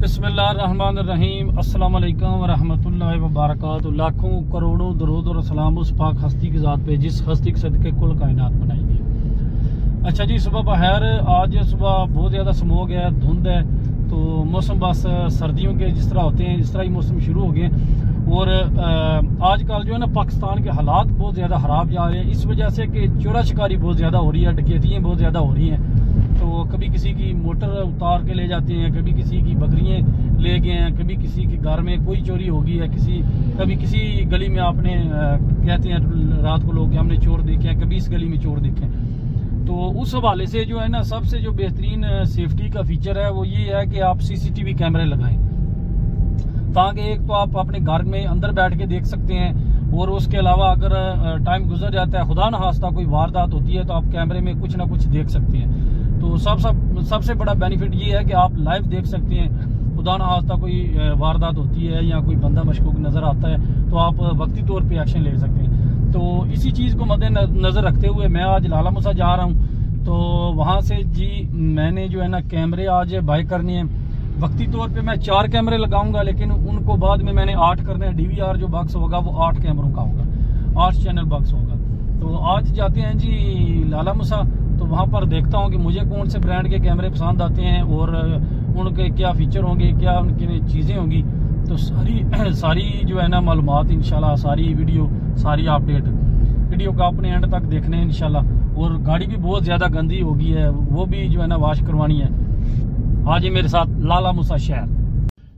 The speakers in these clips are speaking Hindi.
बिस्मिल्लाहिर्रहमानिर्रहीम अस्सलाम वालेकुम वरहमतुल्लाहि वबरकातुहू। लाखों करोड़ों दरूद और सलाम उस पाक हस्ती की ज़ात पे जिस हस्ती के सदके कुल कायनात बनाई गई। अच्छा जी, सुबह बखैर। आज सुबह बहुत ज़्यादा स्मोक है, धुंध है, तो मौसम बस सर्दियों के जिस तरह होते हैं इस तरह ही मौसम शुरू हो गए। और आजकल जो है ना पाकिस्तान के हालात बहुत ज़्यादा ख़राब जा रहे हैं, इस वजह से कि चोरा शिकारी बहुत ज़्यादा हो रही है, डकैतियाँ बहुत ज़्यादा हो रही हैं। तो कभी किसी की मोटर उतार के ले जाते हैं, कभी किसी की बकरियाँ ले गए हैं, कभी किसी के घर में कोई चोरी हो गई है, कभी किसी गली में आपने कहते हैं रात को लोग कि हमने चोर देखे हैं, कभी इस गली में चोर देखे हैं। तो उस हवाले से जो है ना सबसे जो बेहतरीन सेफ्टी का फीचर है वो ये है कि आप सीसीटीवी कैमरे लगाएं, ताकि एक तो आप अपने घर में अंदर बैठ के देख सकते हैं, और उसके अलावा अगर टाइम गुजर जाता है, खुदा न खास्ता कोई वारदात होती है, तो आप कैमरे में कुछ ना कुछ देख सकते हैं। तो सबसे बड़ा बेनिफिट ये है कि आप लाइव देख सकते हैं। खुदा न खास्ता कोई वारदात होती है या कोई बंदा मशकूक नज़र आता है तो आप वक्ती तौर पे एक्शन ले सकते हैं। तो इसी चीज़ को मद्देनज़र रखते हुए मैं आज लाला मूसा जा रहा हूँ। तो वहाँ से जी मैंने जो है ना कैमरे आज बाय करने हैं। वक्ती तौर पे मैं 4 कैमरे लगाऊंगा, लेकिन उनको बाद में मैंने 8 करने हैं। DVR जो बॉक्स होगा वो 8 कैमरों का होगा, 8 चैनल बॉक्स होगा। तो आज जाते हैं जी लाला मूसा, तो वहाँ पर देखता हूँ कि मुझे कौन से ब्रांड के कैमरे पसंद आते हैं और उनके क्या फीचर होंगे, क्या उनकी चीज़ें होंगी। तो सारी जो है ना मालूमात इंशाल्लाह, सारी वीडियो, सारी अपडेट वीडियो का अपने एंड तक देखने हैं इंशाल्लाह। और गाड़ी भी बहुत ज़्यादा गंदी हो गई है, वो भी जो है ना वाश करवानी है। आज ही मेरे साथ लाला मूसा शहर।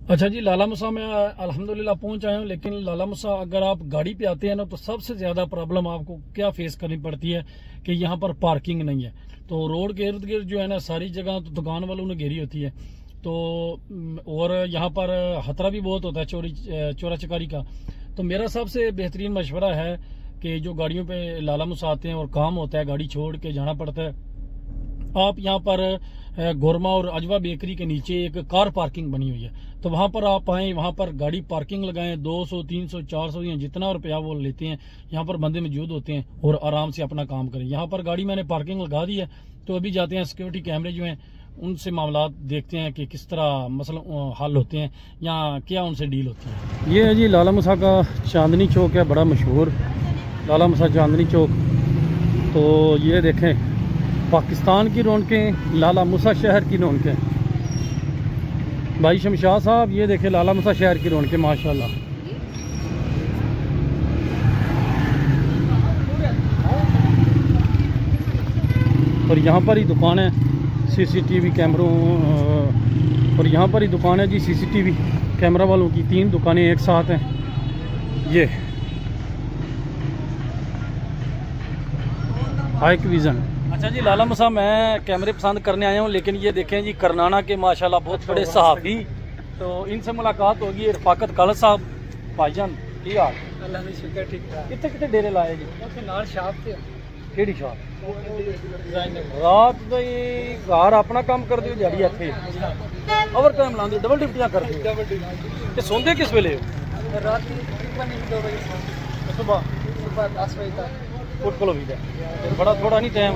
अच्छा जी, लाला मूसा में अल्हम्दुलिल्लाह पहुंच आया हूँ। लेकिन लाला मूसा अगर आप गाड़ी पे आते हैं ना तो सबसे ज्यादा प्रॉब्लम आपको क्या फेस करनी पड़ती है कि यहाँ पर पार्किंग नहीं है। तो रोड के इर्द गिर्द जो है ना सारी जगह तो दुकान वालों ने घेरी होती है। तो और यहाँ पर खतरा भी बहुत होता है चोरा चकारी का। तो मेरा सबसे बेहतरीन मशवरा है कि जो गाड़ियों पे लाला मूसा आते हैं और काम होता है, गाड़ी छोड़ के जाना पड़ता है, आप यहाँ पर गोरमा और अजवा बेकरी के नीचे एक कार पार्किंग बनी हुई है, तो वहां पर आप आए, वहां पर गाड़ी पार्किंग लगाएं। 200, 300, 400 या जितना रुपया वो लेते हैं, यहाँ पर बंदे मौजूद होते हैं और आराम से अपना काम करें। यहाँ पर गाड़ी मैंने पार्किंग लगा दी है। तो अभी जाते हैं सिक्योरिटी कैमरे जो हैं उनसे मामला देखते हैं कि किस तरह मसला हल होते हैं या क्या उनसे डील होती है। ये है जी लाला मूसा का चांदनी चौक है, बड़ा मशहूर लाला मूसा चांदनी चौक। तो ये देखें पाकिस्तान की रौनकें, लाला मूसा शहर की रौनकें। भाई शमशाद साहब ये देखें लाला मूसा शहर की रौनकें माशाल्लाह। और यहाँ पर ही दुकान है सीसीटीवी कैमरों, और यहाँ पर ही दुकान है जी सीसीटीवी कैमरा वालों की। 3 दुकानें एक साथ हैं। ये हाइक विजन। अच्छा जी लाला मूसा मैं कैमरे पसंद करने आया हूँ, लेकिन ये देखें जी करनाना के माशाल्लाह बहुत बड़े सहाफ़ी। तो इनसे मुलाकात होगी। रफाकत कालत साहब भाईजान की हाल? अल्लाह दी शुक्र ठीक है। कितने डेरे लाए जी? नाल शाप ते केड़ी शाप? रात घर अपना काम कर दियो, दिहाड़ी इत्थे ओवर टाइम लांदे, डबल ड्यूटियां कर दियो ते सोंदे किस वेले? रात तकरीबन 2 बजे, सुबह 10 बजे तक उठ खलो भी बड़ा थोड़ा नहीं टाइम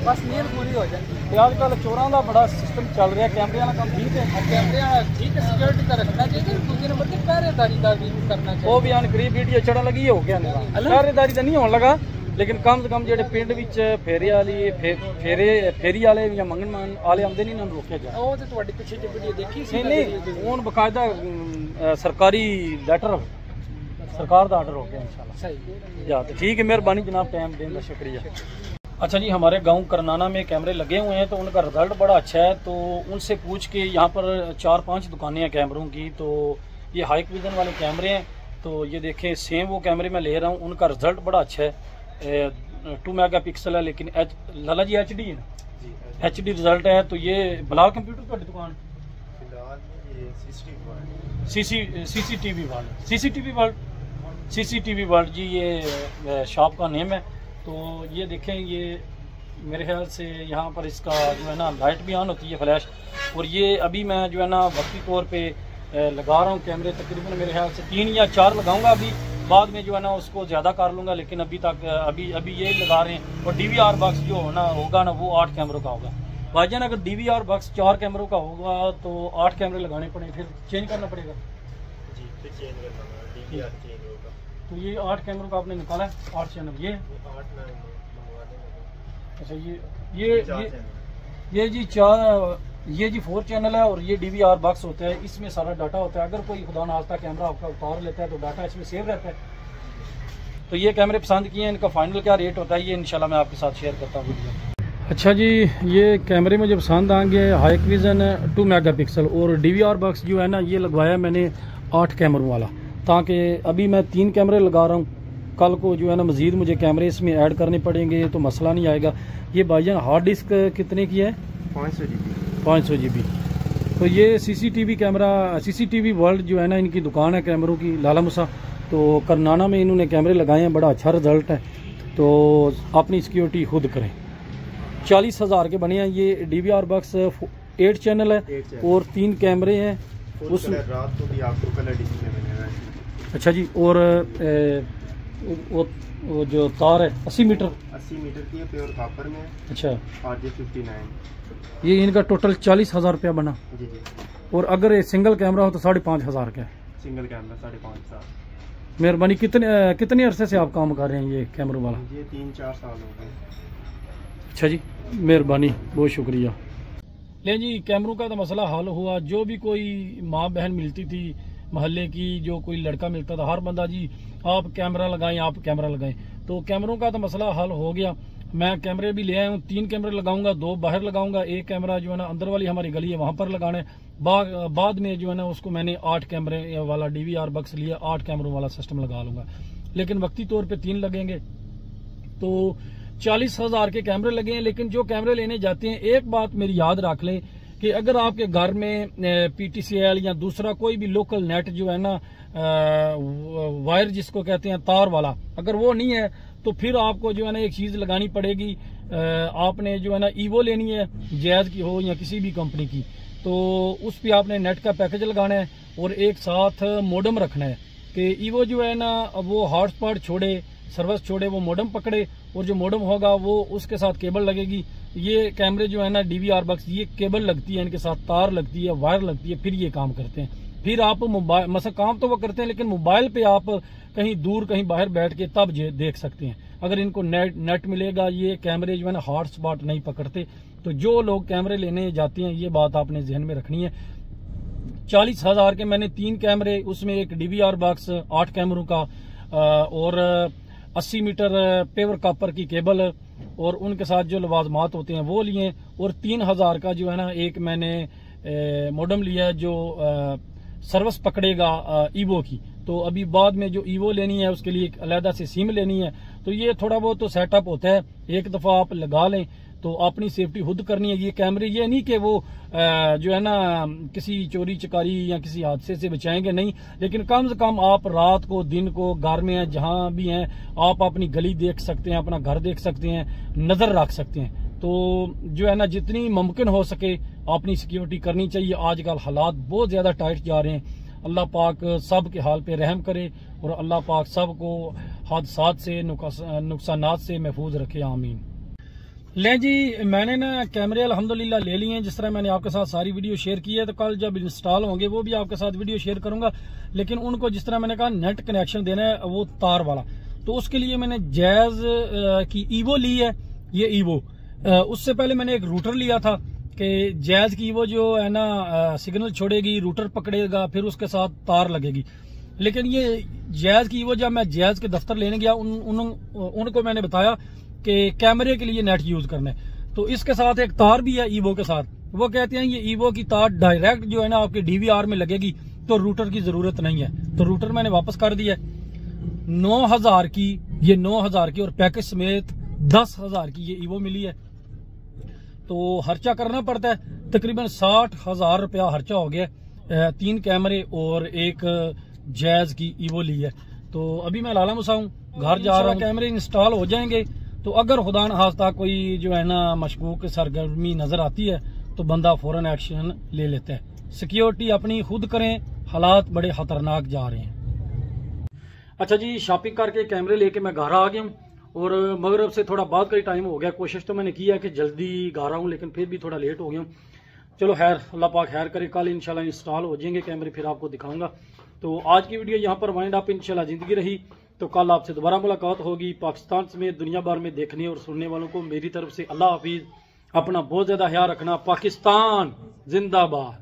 बस नींद पूरी हो जाती। आजकल चोरों का बड़ा सिस्टम चल रहा है, कैमरे वाला काम ठीक है, कैमरे ठीक है, सिक्योरिटी का रखना चाहिए। दूसरे नंबर की पहरेदारी का भी करना चाहिए। वो भी आन करीब वीडियो चढ़ा लगी हो गया, पहरेदारी तो नहीं होने लगा, लेकिन कम से कम जो पिंड फेरी वाले या मंगन वाले आते नहीं रोके जाए। पिछे वीडियो देखी नहीं, हूँ बकायदा सरकारी लैटर सरकार का आर्डर हो गया इंशाल्लाह। सही या तो ठीक है, मेहरबानी जनाब, टाइम देने का शुक्रिया। अच्छा जी, हमारे गांव करनाना में कैमरे लगे हुए हैं, तो उनका रिजल्ट बड़ा अच्छा है। तो उनसे पूछ के यहाँ पर 4-5 दुकानें हैं कैमरों की। तो ये हाइक विजन वाले कैमरे हैं। तो ये देखें सेम वो कैमरे मैं ले रहा हूँ, उनका रिजल्ट बड़ा अच्छा है। 2 मेगापिक्सल है, लेकिन लाला जी HD है ना, HD रिजल्ट है। तो ये बलाल कंप्यूटर की दुकान CCTV वर्ल्ड जी ये शॉप का नेम है। तो ये देखें, ये मेरे ख्याल से यहाँ पर इसका जो है ना लाइट भी ऑन होती है, फ्लैश। और ये अभी मैं जो है ना वक्ती तौर पे लगा रहा हूँ कैमरे, तकरीबन मेरे ख्याल से 3 या 4 लगाऊंगा। अभी बाद में जो है ना उसको ज़्यादा कर लूँगा, लेकिन अभी तक अभी ये लगा रहे हैं। और DVR बॉक्स जो होगा ना वो 8 कैमरों का होगा। भाईजान अगर DVR बॉक्स 4 कैमरों का होगा तो 8 कैमरे लगाने पड़े, फिर चेंज करना पड़ेगा जी, फिर चेंज करना होगा, DVR चेंज होगा। तो ये 8 कैमरों का आपने निकाला है, 8 चैनल ये 8 मंगवा देंगे। अच्छा ये जी 4, ये जी 4 चैनल है और ये DVR बॉक्स होता है, इसमें सारा डाटा होता है। अगर कोई खुदा ना खास्ता कैमरा आपका उतार लेता है तो डाटा इसमें सेव रहता है। तो ये कैमरे पसंद किए हैं, इनका फाइनल क्या रेट होता है ये इंशाल्लाह मैं आपके साथ शेयर करता हूँ वीडियो। अच्छा जी, ये कैमरे मुझे पसंद आएंगे, हाइक्विजन 2 मेगापिक्सल और DVR बॉक्स जो है ना ये लगवाया मैंने 8 कैमरों वाला, ताकि अभी मैं 3 कैमरे लगा रहा हूँ, कल को जो है ना मज़ीद मुझे कैमरे इसमें ऐड करने पड़ेंगे तो मसला नहीं आएगा। ये भाईजान हार्ड डिस्क कितने की है? 500 GB। तो ये CCTV कैमरा, CCTV वर्ल्ड जो है ना इनकी दुकान है कैमरों की, लाला मूसा, तो करनाना में इन्होंने कैमरे लगाए हैं, बड़ा अच्छा रिजल्ट है। तो अपनी सिक्योरिटी खुद करें। 40,000 के बने हैं। ये DVR बॉक्स 8 चैनल है और 3 कैमरे हैं उसमें। रात को भी आपको कलर डिस्प्ले मिलेगा। अच्छा जी, और वो जो तार है 80 मीटर की है, प्योर कॉपर में। अच्छा, RJ59। ये इनका टोटल 40,000 रुपया बना जी। और अगर सिंगल कैमरा हो तो 5,500 का है। Single camera 5,500। मेहरबानी। कितने अरसे से आप काम कर रहे हैं ये कैमरों वाला? ये 3-4 साल हो गए। अच्छा जी, मेहरबानी, बहुत शुक्रिया। ले जी, कैमरों का तो मसला हल हुआ। जो भी कोई माँ बहन मिलती थी मोहल्ले की, जो कोई लड़का मिलता था, हर बंदा जी आप कैमरा लगाएं, आप कैमरा लगाएं। तो कैमरों का तो मसला हल हो गया। मैं कैमरे भी ले आया हूँ, 3 कैमरे लगाऊंगा, 2 बाहर लगाऊंगा, 1 कैमरा जो है ना अंदर वाली हमारी गली है वहां पर लगाना है। बाद में जो है ना उसको मैंने 8 कैमरे वाला DVR बॉक्स लिया, 8 कैमरों वाला सिस्टम लगा लूंगा, लेकिन वक्ती तौर पे 3 लगेंगे। तो 40,000 के कैमरे लगे हैं। लेकिन जो कैमरे लेने जाते हैं, एक बात मेरी याद रख लें कि अगर आपके घर में PTCL या दूसरा कोई भी लोकल नेट जो है ना वायर जिसको कहते हैं तार वाला, अगर वो नहीं है तो फिर आपको जो है ना एक चीज लगानी पड़ेगी। आपने जो है ना ईवो लेनी है, जैज की हो या किसी भी कंपनी की, तो उस पर आपने नेट का पैकेज लगाना है और एक साथ मोडम रखना है कि ईवो जो है ना वो हॉटस्पॉट छोड़े, सर्विस छोड़े, वो मोडम पकड़े, और जो मोडम होगा वो उसके साथ केबल लगेगी। ये कैमरे जो है ना DVR बॉक्स, ये केबल लगती है, इनके साथ तार लगती है, वायर लगती है, फिर ये काम करते हैं। फिर आप मोबाइल मतलब काम तो वो करते हैं, लेकिन मोबाइल पे आप कहीं दूर कहीं बाहर बैठ के तब देख सकते हैं। अगर इनको नेट मिलेगा, ये कैमरे जो है ना हॉटस्पॉट नहीं पकड़ते। तो जो लोग कैमरे लेने जाते हैं ये बात आपने जहन में रखनी है। 40,000 के मैंने 3 कैमरे, उसमें एक DVR बॉक्स 8 कैमरों का और 80 मीटर पेवर कॉपर की केबल और उनके साथ जो लवाजमात होते हैं वो लिए, और 3,000 का जो है ना एक मैंने मोडम लिया है जो सर्विस पकड़ेगा ईवो की। तो अभी बाद में जो ईवो लेनी है उसके लिए एक अलहदा से सिम लेनी है। तो ये थोड़ा बहुत तो सेटअप होता है, एक दफा आप लगा लें तो अपनी सेफ्टी खुद करनी है। ये कैमरे ये नहीं कि वो जो है ना किसी चोरी चकारी या किसी हादसे से बचाएंगे, नहीं, लेकिन कम से कम आप रात को, दिन को, घर में हैं, जहां भी हैं, आप अपनी गली देख सकते हैं, अपना घर देख सकते हैं, नजर रख सकते हैं। तो जो है ना जितनी मुमकिन हो सके अपनी सिक्योरिटी करनी चाहिए। आजकल हालात बहुत ज्यादा टाइट जा रहे हैं। अल्लाह पाक सब के हाल पे रहम करे और अल्लाह पाक सबको हादसात से, नुकसानात से महफूज रखे, आमीन। ले जी, मैंने ना कैमरे अल्हम्दुलिल्लाह ले लिए हैं। जिस तरह मैंने आपके साथ सारी वीडियो शेयर की है, तो कल जब इंस्टॉल होंगे वो भी आपके साथ वीडियो शेयर करूंगा। लेकिन उनको जिस तरह मैंने कहा नेट कनेक्शन देना है वो तार वाला, तो उसके लिए मैंने जैज की ईवो ली है। ये ईवो, उससे पहले मैंने एक रूटर लिया था कि जैज की ईवो जो है ना सिग्नल छोड़ेगी, रूटर पकड़ेगा, फिर उसके साथ तार लगेगी। लेकिन ये जैज की ईवो जब मैं जैज के दफ्तर लेने गया, उनको मैंने बताया कि कैमरे के लिए नेट यूज करना है, तो इसके साथ एक तार भी है ईवो के साथ। वो कहते हैं ये ईवो की तार डायरेक्ट जो है ना आपके DVR में लगेगी, तो रूटर की जरूरत नहीं है। तो रूटर मैंने वापस कर दिया। 9,000 की, ये 9,000 की और पैकेज समेत 10,000 की ये ईवो मिली है। तो खर्चा करना पड़ता है, तकरीबन 60,000 रुपया खर्चा हो गया। 3 कैमरे और एक जैज की ईवो ली है। तो अभी मैं लाला मुसा हूँ, घर जा रहा हूँ, कैमरे इंस्टॉल हो जाएंगे। तो अगर खुदा न खास्ता कोई जो है ना मशकूक सरगर्मी नजर आती है तो बंदा फौरन एक्शन ले लेता है। सिक्योरिटी अपनी खुद करें, हालात बड़े खतरनाक जा रहे हैं। अच्छा जी, शॉपिंग करके कैमरे लेके मैं घर आ गया हूँ और मगरब से थोड़ा बाद का ही टाइम हो गया। कोशिश तो मैंने की है कि जल्दी गा रहा हूँ, लेकिन फिर भी थोड़ा लेट हो गया हूँ। चलो खैर, अल्लाह पाक खैर करे, कल इंशाल्लाह इंस्टॉल हो जाएंगे कैमरे, फिर आपको दिखाऊंगा। तो आज की वीडियो यहाँ पर वाइंड अप इंशाल्लाह जिंदगी रही। तो कल आपसे दोबारा मुलाकात होगी। पाकिस्तान समेत दुनिया भर में देखने और सुनने वालों को मेरी तरफ से अल्लाह हाफिज। अपना बहुत ज्यादा ख्याल रखना। पाकिस्तान जिंदाबाद।